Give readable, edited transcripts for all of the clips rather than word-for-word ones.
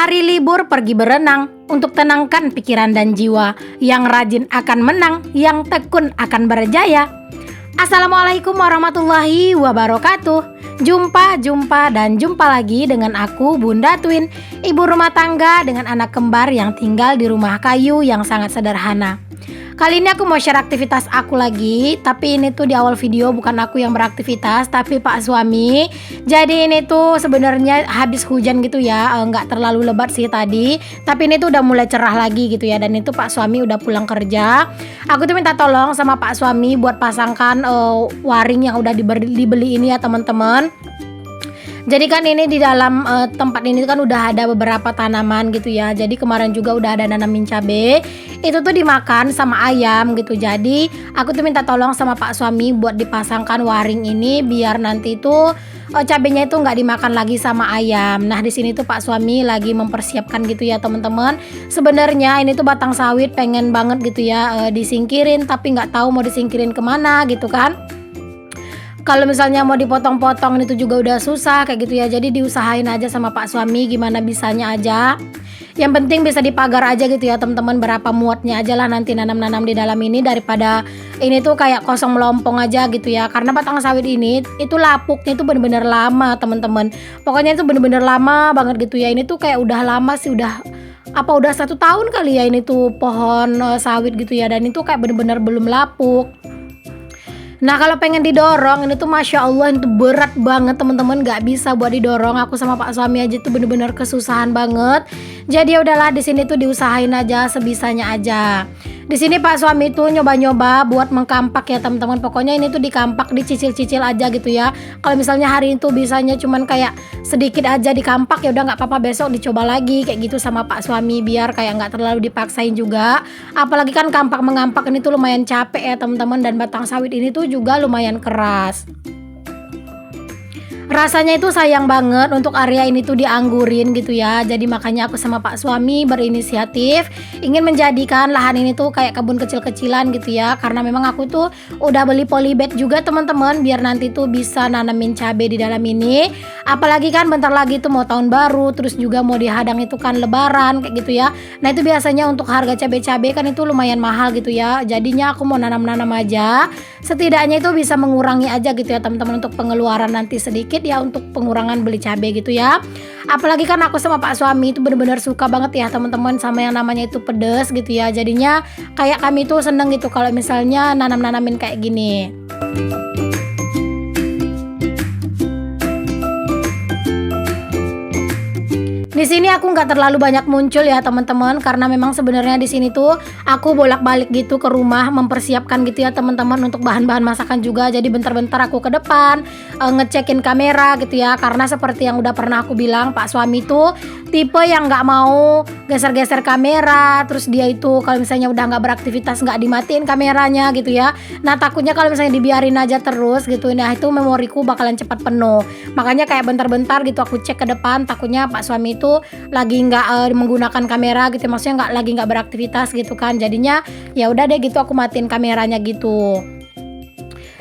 Hari libur pergi berenang untuk tenangkan pikiran dan jiwa. Yang rajin akan menang, yang tekun akan berjaya. Assalamualaikum warahmatullahi wabarakatuh. Jumpa lagi dengan aku Bunda Twin, ibu rumah tangga dengan anak kembar yang tinggal di rumah kayu yang sangat sederhana. Kali ini aku mau share aktivitas aku lagi, tapi ini tuh di awal video bukan aku yang beraktivitas, tapi Pak suami. Jadi ini tuh sebenarnya habis hujan gitu ya, nggak terlalu lebat sih tadi, tapi ini tuh udah mulai cerah lagi gitu ya. Dan itu Pak suami udah pulang kerja. Aku tuh minta tolong sama Pak suami buat pasangkan waring yang udah dibeli ini ya teman-teman. Jadi kan ini di dalam tempat ini kan udah ada beberapa tanaman gitu ya. Jadi kemarin juga udah ada nanamin cabe. Itu tuh dimakan sama ayam gitu. Jadi aku tuh minta tolong sama Pak suami buat dipasangkan waring ini biar nanti tuh cabenya itu nggak dimakan lagi sama ayam. Nah di sini tuh Pak suami lagi mempersiapkan gitu ya teman-teman. Sebenarnya ini tuh batang sawit pengen banget gitu ya disingkirin, tapi nggak tahu mau disingkirin kemana gitu kan. Kalau misalnya mau dipotong-potong itu juga udah susah kayak gitu ya. Jadi diusahain aja sama Pak suami gimana bisanya aja. Yang penting bisa dipagar aja gitu ya teman-teman, berapa muatnya aja lah nanti nanam-nanam di dalam ini daripada ini tuh kayak kosong melompong aja gitu ya. Karena batang sawit ini itu lapuknya itu bener-bener lama teman-teman. Pokoknya itu bener-bener lama banget gitu ya. Ini tuh kayak udah lama sih, udah 1 tahun kali ya ini tuh pohon sawit gitu ya. Dan itu kayak bener-bener belum lapuk. Nah kalau pengen didorong ini tuh Masya Allah itu berat banget teman-teman, nggak bisa buat didorong. Aku sama Pak suami aja tuh bener-bener kesusahan banget. Jadi ya udahlah di sini tuh diusahain aja sebisanya aja. Di sini Pak suami tuh nyoba-nyoba buat mengkampak ya teman-teman. Pokoknya ini tuh dikampak, dicicil-cicil aja gitu ya. Kalau misalnya hari itu bisanya cuman kayak sedikit aja dikampak, ya udah nggak apa-apa, besok dicoba lagi kayak gitu sama Pak suami biar kayak nggak terlalu dipaksain juga. Apalagi kan kampak mengampak ini tuh lumayan capek ya teman-teman, dan batang sawit ini tuh juga lumayan keras. Rasanya itu sayang banget untuk area ini tuh dianggurin gitu ya. Jadi makanya aku sama Pak suami berinisiatif ingin menjadikan lahan ini tuh kayak kebun kecil-kecilan gitu ya. Karena memang aku tuh udah beli polybag juga teman-teman, biar nanti tuh bisa nanamin cabai di dalam ini. Apalagi kan bentar lagi tuh mau tahun baru, terus juga mau dihadang itu kan lebaran kayak gitu ya. Nah itu biasanya untuk harga cabai-cabai kan itu lumayan mahal gitu ya. Jadinya aku mau nanam-nanam aja. Setidaknya itu bisa mengurangi aja gitu ya teman-teman, untuk pengeluaran nanti sedikit ya, untuk pengurangan beli cabai gitu ya. Apalagi kan aku sama Pak suami itu benar-benar suka banget ya teman-teman sama yang namanya itu pedes gitu ya. Jadinya kayak kami tuh seneng gitu kalau misalnya nanam-nanamin kayak gini. Di sini aku nggak terlalu banyak muncul ya teman-teman, karena memang sebenarnya di sini tuh aku bolak-balik gitu ke rumah mempersiapkan gitu ya teman-teman untuk bahan-bahan masakan juga. Jadi bentar-bentar aku ke depan ngecekin kamera gitu ya, karena seperti yang udah pernah aku bilang Pak suami tuh tipe yang nggak mau geser-geser kamera. Terus dia itu kalau misalnya udah nggak beraktivitas nggak dimatiin kameranya gitu ya. Nah takutnya kalau misalnya dibiarin aja terus gitu, nah itu memoriku bakalan cepat penuh. Makanya kayak bentar-bentar gitu aku cek ke depan, takutnya Pak suami itu lagi nggak menggunakan kamera gitu, maksudnya lagi nggak beraktivitas gitu kan. Jadinya ya udah deh gitu aku matiin kameranya gitu.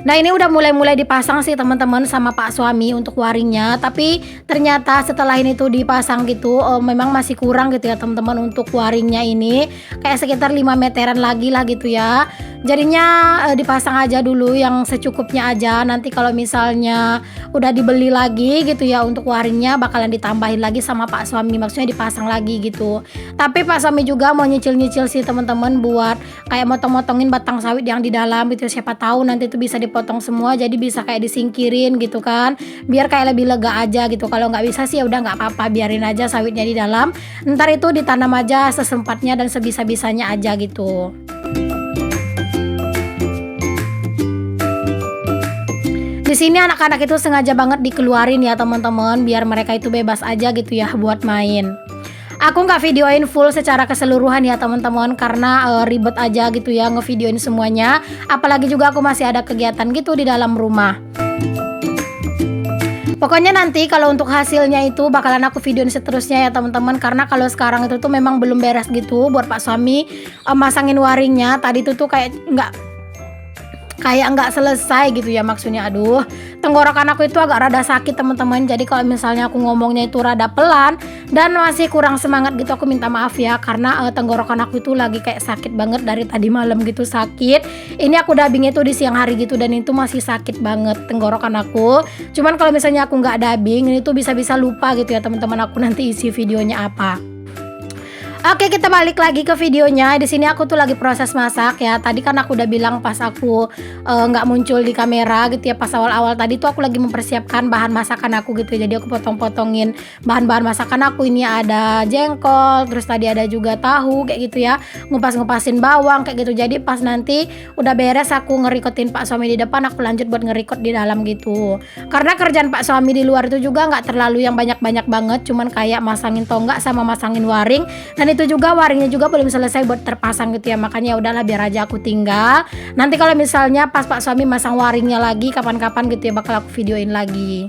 Nah ini udah mulai dipasang sih teman-teman sama Pak suami untuk waringnya. Tapi ternyata setelah ini tuh dipasang gitu memang masih kurang gitu ya teman-teman untuk waringnya ini. Kayak sekitar 5 meteran lagi lah gitu ya. Jadinya dipasang aja dulu yang secukupnya aja. Nanti kalau misalnya udah dibeli lagi gitu ya untuk waringnya bakalan ditambahin lagi sama Pak suami. Maksudnya dipasang lagi gitu. Tapi Pak suami juga mau nyicil-nyicil sih teman-teman buat kayak motong-motongin batang sawit yang di dalam gitu. Siapa tahu nanti itu bisa dipotong semua, jadi bisa kayak disingkirin gitu kan, biar kayak lebih lega aja gitu. Kalau nggak bisa sih ya udah nggak apa-apa, biarin aja sawitnya di dalam, ntar itu ditanam aja sesempatnya dan sebisa-bisanya aja gitu. Di sini anak-anak itu sengaja banget dikeluarin ya teman-teman, biar mereka itu bebas aja gitu ya buat main. Aku nggak videoin full secara keseluruhan ya teman-teman, karena ribet aja gitu ya ngevideoin semuanya. Apalagi juga aku masih ada kegiatan gitu di dalam rumah. Pokoknya nanti kalau untuk hasilnya itu bakalan aku videoin seterusnya ya teman-teman. Karena kalau sekarang itu tuh memang belum beres gitu buat Pak suami masangin waringnya. Tadi tuh kayak kayak nggak selesai gitu ya, maksudnya aduh, tenggorokan aku itu agak rada sakit teman-teman. Jadi kalau misalnya aku ngomongnya itu rada pelan dan masih kurang semangat gitu, aku minta maaf ya, karena tenggorokan aku itu lagi kayak sakit banget dari tadi malam gitu, sakit. Ini aku dubbing itu di siang hari gitu, dan itu masih sakit banget tenggorokan aku. Cuman kalau misalnya aku nggak dubbing, ini tuh bisa-bisa lupa gitu ya teman-teman, aku nanti isi videonya apa. Oke, kita balik lagi ke videonya. Di sini aku tuh lagi proses masak ya. Tadi kan aku udah bilang pas aku nggak muncul di kamera gitu ya, pas awal-awal tadi tuh aku lagi mempersiapkan bahan masakan aku gitu ya. Jadi aku potong-potongin bahan-bahan masakan aku. Ini ada jengkol, terus tadi ada juga tahu kayak gitu ya. Ngupas-ngupasin bawang kayak gitu. Jadi pas nanti udah beres aku ngerikotin Pak suami di depan, aku lanjut buat ngerikot di dalam gitu. Karena kerjaan Pak suami di luar itu juga nggak terlalu yang banyak-banyak banget, cuman kayak masangin tonggak sama masangin waring. Dan itu juga waringnya juga belum selesai buat terpasang gitu ya, makanya udahlah biar aja aku tinggal. Nanti kalau misalnya pas Pak suami masang waringnya lagi kapan-kapan gitu ya, bakal aku videoin lagi.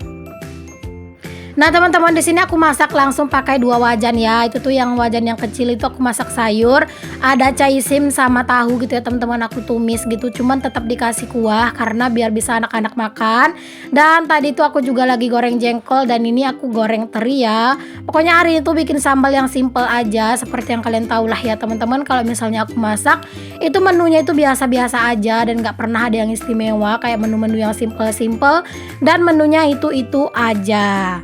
Nah teman-teman, di sini aku masak langsung pakai 2 wajan ya. Itu tuh yang wajan yang kecil itu aku masak sayur, ada caisim sama tahu gitu ya teman-teman, aku tumis gitu. Cuman tetap dikasih kuah karena biar bisa anak-anak makan. Dan tadi itu aku juga lagi goreng jengkol, dan ini aku goreng teri ya. Pokoknya hari itu bikin sambal yang simple aja, seperti yang kalian tahu lah ya teman-teman. Kalau misalnya aku masak itu menunya itu biasa-biasa aja, dan nggak pernah ada yang istimewa, kayak menu-menu yang simple-simple dan menunya itu aja.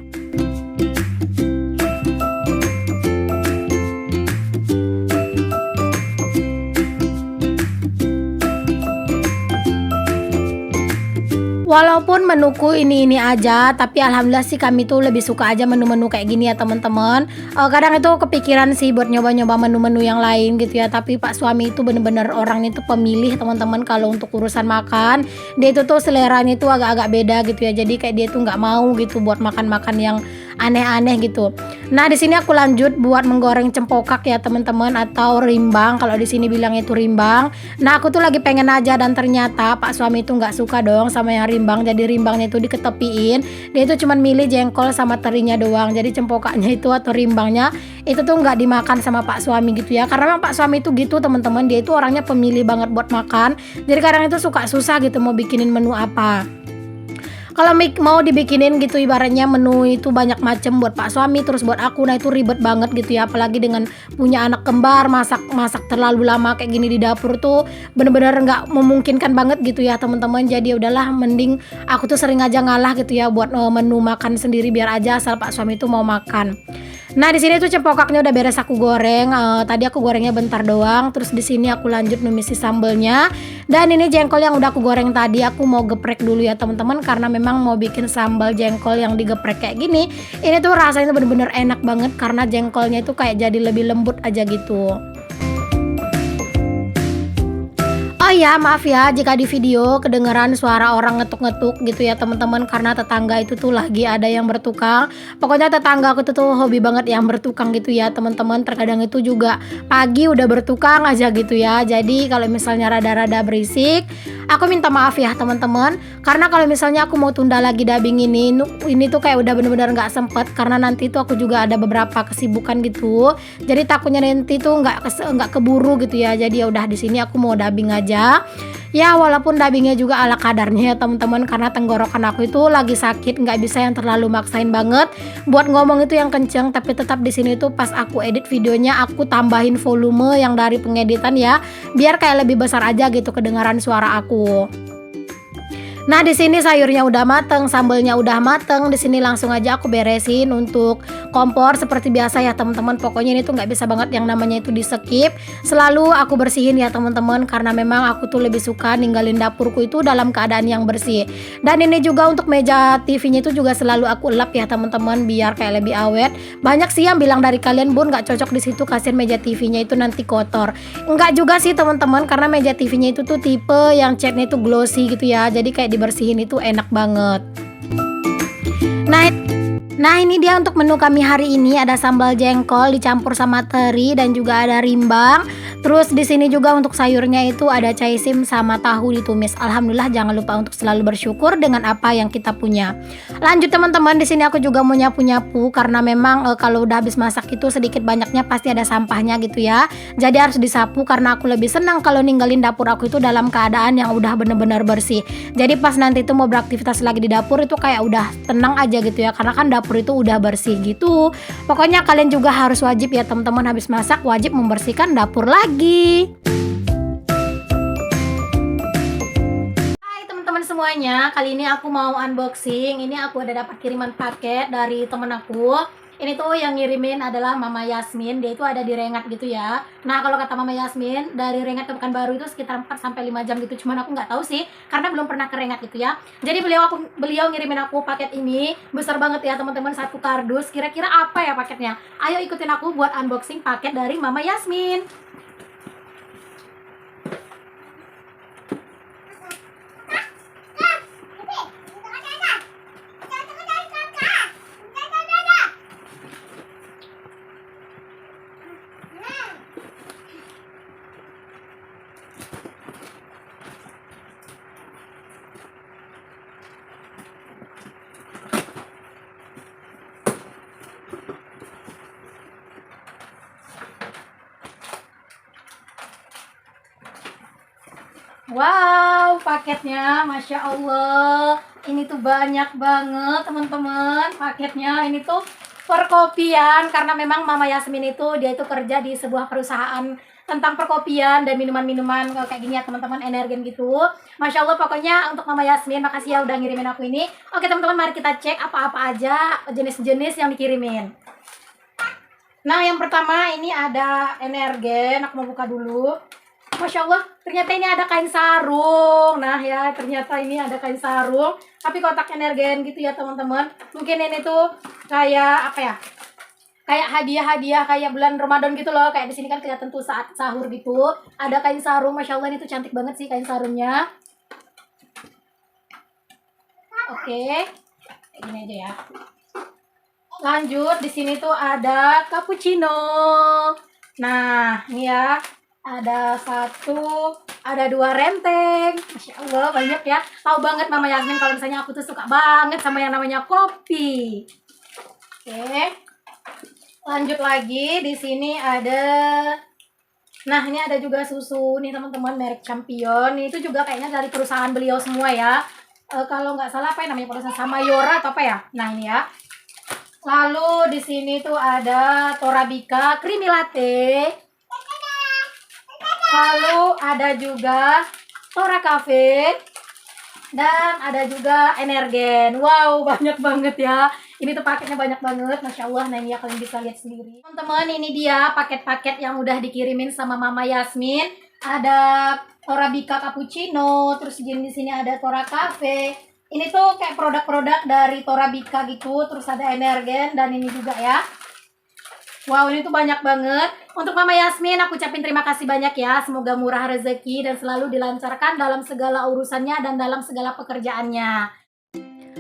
Walaupun menuku ini aja, tapi alhamdulillah sih kami tuh lebih suka aja menu-menu kayak gini ya teman-teman. Kadang itu kepikiran sih buat nyoba-nyoba menu-menu yang lain gitu ya, tapi Pak suami itu bener-bener orang itu pemilih teman-teman. Kalau untuk urusan makan, dia itu tuh seleranya itu agak-agak beda gitu ya. Jadi kayak dia tuh nggak mau gitu buat makan-makan yang aneh-aneh gitu. Nah di sini aku lanjut buat menggoreng cempokak ya teman-teman, atau rimbang kalau di sini bilangnya itu rimbang. Nah aku tuh lagi pengen aja, dan ternyata Pak suami itu nggak suka dong sama yang rimbang. Jadi rimbangnya itu diketepiin, dia itu cuman milih jengkol sama terinya doang. Jadi cempokaknya itu atau rimbangnya itu tuh nggak dimakan sama Pak suami gitu ya, karena memang Pak suami itu gitu teman-teman, dia itu orangnya pemilih banget buat makan. Jadi kadang itu suka susah gitu mau bikinin menu apa. Kalau mau dibikinin gitu ibaratnya menu itu banyak macam buat Pak suami terus buat aku, nah itu ribet banget gitu ya, apalagi dengan punya anak kembar, masak terlalu lama kayak gini di dapur tuh bener-bener nggak memungkinkan banget gitu ya teman-teman. Jadi udahlah, mending aku tuh sering aja ngalah gitu ya buat menu makan sendiri, biar aja asal Pak suami itu mau makan. Nah di sini tuh cempokaknya udah beres aku goreng. Tadi aku gorengnya bentar doang. Terus di sini aku lanjut numisi sambelnya. Dan ini jengkol yang udah aku goreng tadi aku mau geprek dulu ya teman-teman, karena memang mau bikin sambal jengkol yang digeprek kayak gini. Ini tuh rasanya bener-bener enak banget karena jengkolnya itu kayak jadi lebih lembut aja gitu. Oh ya, maaf ya jika di video kedengeran suara orang ngetuk-ngetuk gitu ya teman-teman, karena tetangga itu tuh lagi ada yang bertukang. Pokoknya tetangga aku tuh hobi banget yang bertukang gitu ya teman-teman. Terkadang itu juga pagi udah bertukang aja gitu ya. Jadi kalau misalnya rada-rada berisik, aku minta maaf ya teman-teman. Karena kalau misalnya aku mau tunda lagi dubbing ini tuh kayak udah bener-bener nggak sempet, karena nanti tuh aku juga ada beberapa kesibukan gitu. Jadi takutnya nanti tuh nggak keburu gitu ya. Jadi ya udah, di sini aku mau dubbing aja. Ya walaupun dubbingnya juga ala kadarnya ya teman-teman, karena tenggorokan aku itu lagi sakit, nggak bisa yang terlalu maksain banget buat ngomong itu yang kenceng. Tapi tetap di sini tuh pas aku edit videonya aku tambahin volume yang dari pengeditan ya, biar kayak lebih besar aja gitu kedengaran suara aku. Nah di sini sayurnya udah mateng, sambelnya udah mateng. Di sini langsung aja aku beresin untuk kompor seperti biasa ya teman-teman. Pokoknya ini tuh nggak bisa banget yang namanya itu di skip. Selalu aku bersihin ya teman-teman, karena memang aku tuh lebih suka ninggalin dapurku itu dalam keadaan yang bersih. Dan ini juga untuk meja TV-nya itu juga selalu aku lap ya teman-teman, biar kayak lebih awet. Banyak sih yang bilang dari kalian, Bun nggak cocok di situ, kasihan meja TV-nya itu nanti kotor. Enggak juga sih teman-teman, karena meja TV-nya itu tuh tipe yang catnya itu glossy gitu ya. Jadi kayak dibersihin itu enak banget. Nah Nah ini dia untuk menu kami hari ini, ada sambal jengkol dicampur sama teri dan juga ada rimbang. Terus di sini juga untuk sayurnya itu ada caisim sama tahu ditumis. Alhamdulillah, jangan lupa untuk selalu bersyukur dengan apa yang kita punya. Lanjut teman-teman, di sini aku juga mau nyapu-nyapu karena memang kalau udah habis masak itu sedikit banyaknya pasti ada sampahnya gitu ya. Jadi harus disapu karena aku lebih senang kalau ninggalin dapur aku itu dalam keadaan yang udah bener-bener bersih. Jadi pas nanti itu mau beraktivitas lagi di dapur itu kayak udah tenang aja gitu ya, karena kan dapur itu udah bersih gitu. Pokoknya kalian juga harus wajib ya teman-teman, habis masak wajib membersihkan dapur lagi. Hai teman-teman semuanya, kali ini aku mau unboxing. Ini aku ada dapat kiriman paket dari temen aku. Ini tuh yang ngirimin adalah Mama Yasmin. Dia itu ada di Rengat gitu ya. Nah kalau kata Mama Yasmin, dari Rengat ke Pekanbaru itu sekitar 4-5 jam gitu. Cuman aku nggak tahu sih, karena belum pernah ke Rengat gitu ya. Jadi beliau ngirimin aku paket ini. Besar banget ya teman-teman, satu kardus. Kira-kira apa ya paketnya? Ayo ikutin aku buat unboxing paket dari Mama Yasmin. Wow, paketnya Masya Allah. Ini tuh banyak banget teman-teman paketnya. Ini tuh perkopian, karena memang Mama Yasmin itu dia itu kerja di sebuah perusahaan tentang perkopian dan minuman-minuman kayak gini ya teman-teman, energen gitu. Masya Allah, pokoknya untuk Mama Yasmin makasih ya udah ngirimin aku ini. Oke teman-teman, mari kita cek apa-apa aja jenis-jenis yang dikirimin. Nah yang pertama ini ada energen, aku mau buka dulu. Masya Allah, ternyata ini ada kain sarung. Nah ya, ternyata ini ada kain sarung, tapi kotak energen gitu ya teman-teman. Mungkin ini tuh kayak apa ya, kayak hadiah-hadiah kayak bulan Ramadan gitu loh. Kayak di sini kan kelihatan tuh saat sahur gitu. Ada kain sarung, Masya Allah, ini tuh cantik banget sih kain sarungnya. Oke, kayak gini aja ya. Lanjut, di sini tuh ada cappuccino. Nah, ini ya. Ada satu, ada 2 renteng. Masya Allah, banyak ya. Tahu banget Mama Yasmin kalau misalnya aku tuh suka banget sama yang namanya kopi. Oke. Lanjut lagi, di sini ada. Nah, ini ada juga susu nih teman-teman, merek Champion. Itu juga kayaknya dari perusahaan beliau semua ya. Kalau nggak salah apa ya namanya, perusahaan Samayora atau apa ya? Nah, ini ya. Lalu di sini tuh ada Torabika Creamy Latte. Lalu ada juga Tora Cafe dan ada juga energen. Wow, banyak banget ya. Ini tuh paketnya banyak banget, Masya Allah. Nah ini ya, kalian bisa lihat sendiri. Teman-teman, ini dia paket-paket yang udah dikirimin sama Mama Yasmin. Ada Torabika Cappuccino, terus di sini ada Tora Cafe. Ini tuh kayak produk-produk dari Torabika gitu, terus ada energen dan ini juga ya. Wow, ini tuh banyak banget. Untuk Mama Yasmin, aku ucapin terima kasih banyak ya. Semoga murah rezeki dan selalu dilancarkan dalam segala urusannya dan dalam segala pekerjaannya.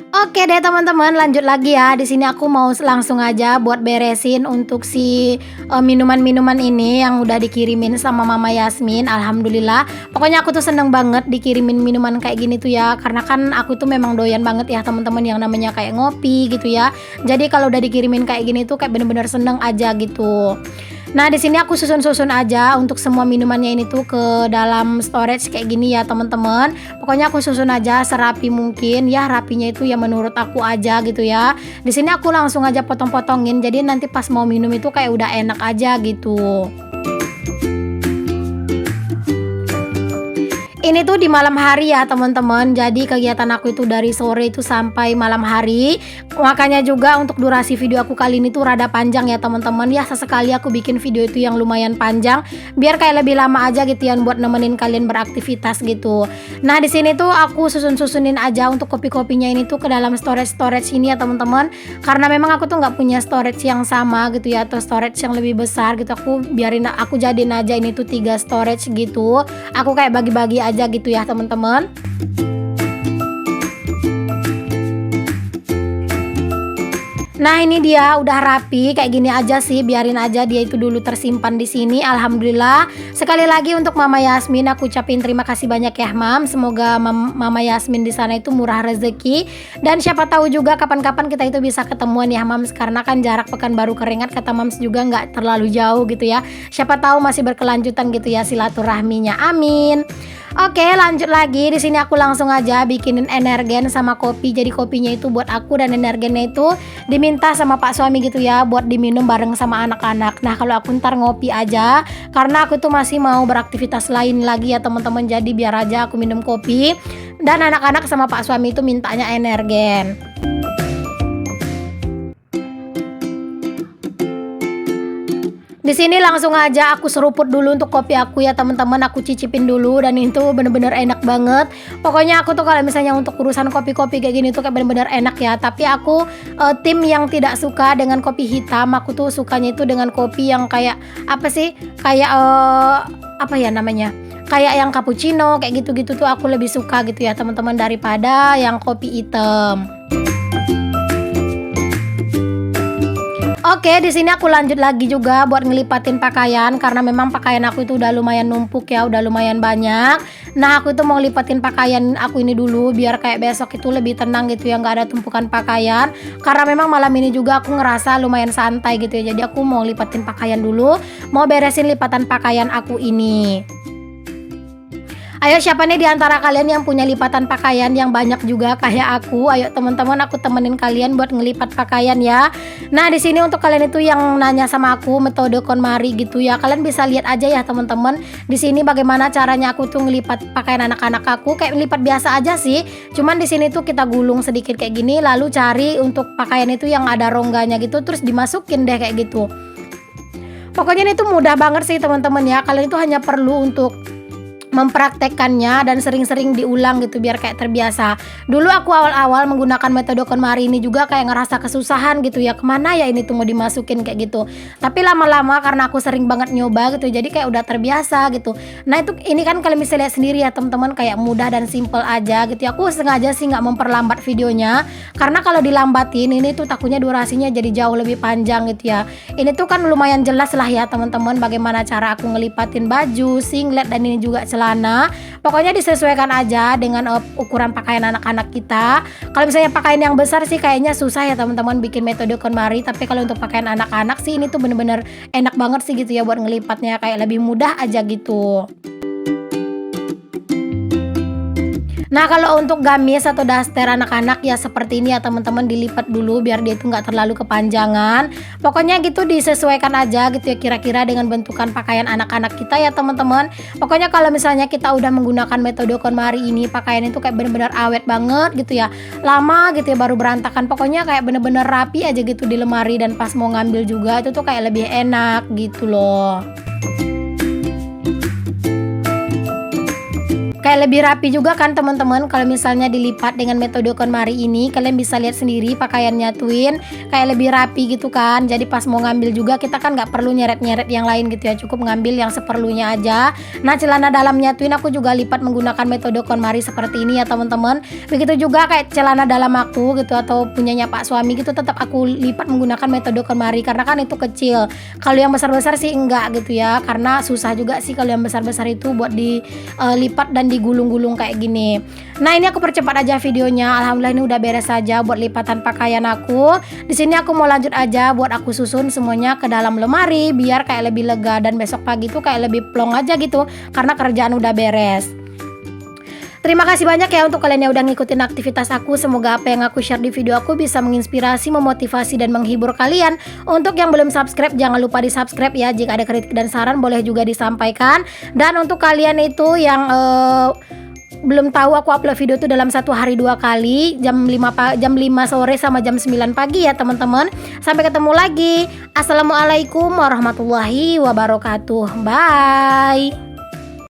Oke deh teman-teman, lanjut lagi ya. Di sini aku mau langsung aja buat beresin untuk si minuman-minuman ini yang udah dikirimin sama Mama Yasmin. Alhamdulillah. Pokoknya aku tuh seneng banget dikirimin minuman kayak gini tuh ya. Karena kan aku tuh memang doyan banget ya teman-teman yang namanya kayak ngopi gitu ya. Jadi kalau udah dikirimin kayak gini tuh kayak bener-bener seneng aja gitu. Nah di sini aku susun-susun aja untuk semua minumannya ini tuh ke dalam storage kayak gini ya teman-teman. Pokoknya aku susun aja serapi mungkin ya, rapinya itu ya menurut aku aja gitu ya. Di sini aku langsung aja potong-potongin, jadi nanti pas mau minum itu kayak udah enak aja gitu. Ini tuh di malam hari ya teman-teman. Jadi kegiatan aku itu dari sore itu sampai malam hari. Makanya juga untuk durasi video aku kali ini tuh rada panjang ya teman-teman. Ya sesekali aku bikin video itu yang lumayan panjang biar kayak lebih lama aja gitu ya buat nemenin kalian beraktivitas gitu. Nah, di sini tuh aku susun-susunin aja untuk kopi-kopinya ini tuh ke dalam storage ini ya teman-teman. Karena memang aku tuh nggak punya storage yang sama gitu ya, atau storage yang lebih besar gitu. Aku jadiin aja ini tuh 3 storage gitu. Aku kayak bagi-bagi aja gitu ya teman-teman. Nah ini dia udah rapi kayak gini aja sih, biarin aja dia itu dulu tersimpan di sini. Alhamdulillah. Sekali lagi untuk Mama Yasmin aku ucapin terima kasih banyak ya Mam. Semoga Mama Yasmin di sana itu murah rezeki, dan siapa tahu juga kapan-kapan kita itu bisa ketemuan ya Mams, karena kan jarak Pekanbaru Keringat kata Mams juga nggak terlalu jauh gitu ya. Siapa tahu masih berkelanjutan gitu ya silaturahminya. Amin. Oke, lanjut lagi. Di sini aku langsung aja bikinin energen sama kopi. Jadi kopinya itu buat aku dan energennya itu diminta sama Pak suami gitu ya buat diminum bareng sama anak-anak. Nah, kalau aku ntar ngopi aja karena aku tuh masih mau beraktivitas lain lagi ya teman-teman. Jadi biar aja aku minum kopi dan anak-anak sama Pak suami itu mintanya energen. Di sini langsung aja aku seruput dulu untuk kopi aku ya teman-teman, aku cicipin dulu dan itu bener-bener enak banget. Pokoknya aku tuh kalau misalnya untuk urusan kopi-kopi kayak gini tuh kayak bener-bener enak ya. Tapi aku tim yang tidak suka dengan kopi hitam, aku tuh sukanya itu dengan kopi yang kayak apa sih? Kayak apa ya namanya? Kayak yang cappuccino kayak gitu-gitu tuh aku lebih suka gitu ya teman-teman daripada yang kopi hitam. Oke, di sini aku lanjut lagi juga buat ngelipatin pakaian karena memang pakaian aku itu udah lumayan numpuk ya, udah lumayan banyak. Nah, aku itu mau lipatin pakaian aku ini dulu biar kayak besok itu lebih tenang gitu ya, nggak ada tumpukan pakaian. Karena memang malam ini juga aku ngerasa lumayan santai gitu ya. Jadi aku mau lipatin pakaian dulu, mau beresin lipatan pakaian aku ini. Ayo siapa nih di antara kalian yang punya lipatan pakaian yang banyak juga kayak aku? Ayo teman-teman aku temenin kalian buat ngelipat pakaian ya. Nah di sini untuk kalian itu yang nanya sama aku metode KonMari gitu ya, kalian bisa lihat aja ya teman-teman. Di sini bagaimana caranya aku tuh ngelipat pakaian anak-anak aku, kayak ngelipat biasa aja sih. Cuman di sini tuh kita gulung sedikit kayak gini, lalu cari untuk pakaian itu yang ada rongganya gitu, terus dimasukin deh kayak gitu. Pokoknya ini tuh mudah banget sih teman-teman ya. Kalian itu hanya perlu untuk mempraktekkannya dan sering-sering diulang gitu biar kayak terbiasa. Dulu aku awal-awal menggunakan metode KonMari ini juga kayak ngerasa kesusahan gitu ya, kemana ya ini tuh mau dimasukin kayak gitu. Tapi lama-lama karena aku sering banget nyoba gitu, jadi kayak udah terbiasa gitu. Nah itu ini kan kalian bisa lihat sendiri ya teman-teman, kayak mudah dan simple aja gitu ya. Aku sengaja sih nggak memperlambat videonya karena kalau dilambatin ini tuh takutnya durasinya jadi jauh lebih panjang gitu ya. Ini tuh kan lumayan jelas lah ya teman-teman bagaimana cara aku ngelipatin baju, singlet dan ini juga celana. Pokoknya disesuaikan aja dengan ukuran pakaian anak-anak kita. Kalau misalnya pakaian yang besar sih kayaknya susah ya teman-teman bikin metode KonMari. Tapi kalau untuk pakaian anak-anak sih ini tuh bener-bener enak banget sih gitu ya buat ngelipatnya, kayak lebih mudah aja gitu. Nah kalau untuk gamis atau daster anak-anak ya seperti ini ya teman-teman, dilipat dulu biar dia itu nggak terlalu kepanjangan. Pokoknya gitu disesuaikan aja gitu ya kira-kira dengan bentukan pakaian anak-anak kita ya teman-teman. Pokoknya kalau misalnya kita udah menggunakan metode KonMari ini, pakaian itu kayak bener-bener awet banget gitu ya. Lama gitu ya baru berantakan. Pokoknya kayak bener-bener rapi aja gitu di lemari, dan pas mau ngambil juga itu tuh kayak lebih enak gitu loh. Kayak lebih rapi juga kan teman-teman kalau misalnya dilipat dengan metode KonMari ini. Kalian bisa lihat sendiri pakaiannya Twin kayak lebih rapi gitu kan. Jadi pas mau ngambil juga kita kan nggak perlu nyeret-nyeret yang lain gitu ya, cukup ngambil yang seperlunya aja. Nah celana dalamnya Twin aku juga lipat menggunakan metode KonMari seperti ini ya teman-teman. Begitu juga kayak celana dalam aku gitu atau punyanya Pak suami gitu, tetap aku lipat menggunakan metode KonMari karena kan itu kecil. Kalau yang besar-besar sih enggak gitu ya, karena susah juga sih kalau yang besar-besar itu buat dilipat dan digulung-gulung kayak gini. Nah ini aku percepat aja videonya. Alhamdulillah ini udah beres saja buat lipatan pakaian aku. Di sini aku mau lanjut aja buat aku susun semuanya ke dalam lemari biar kayak lebih lega dan besok pagi tuh kayak lebih plong aja gitu karena kerjaan udah beres. Terima kasih banyak ya untuk kalian yang udah ngikutin aktivitas aku. Semoga apa yang aku share di video aku bisa menginspirasi, memotivasi, dan menghibur kalian. Untuk yang belum subscribe, jangan lupa di subscribe ya. Jika ada kritik dan saran boleh juga disampaikan. Dan untuk kalian itu yang belum tahu, aku upload video tuh dalam satu hari 2 kali, jam 5 sore sama jam 9 pagi ya teman-teman. Sampai ketemu lagi. Assalamualaikum warahmatullahi wabarakatuh. Bye.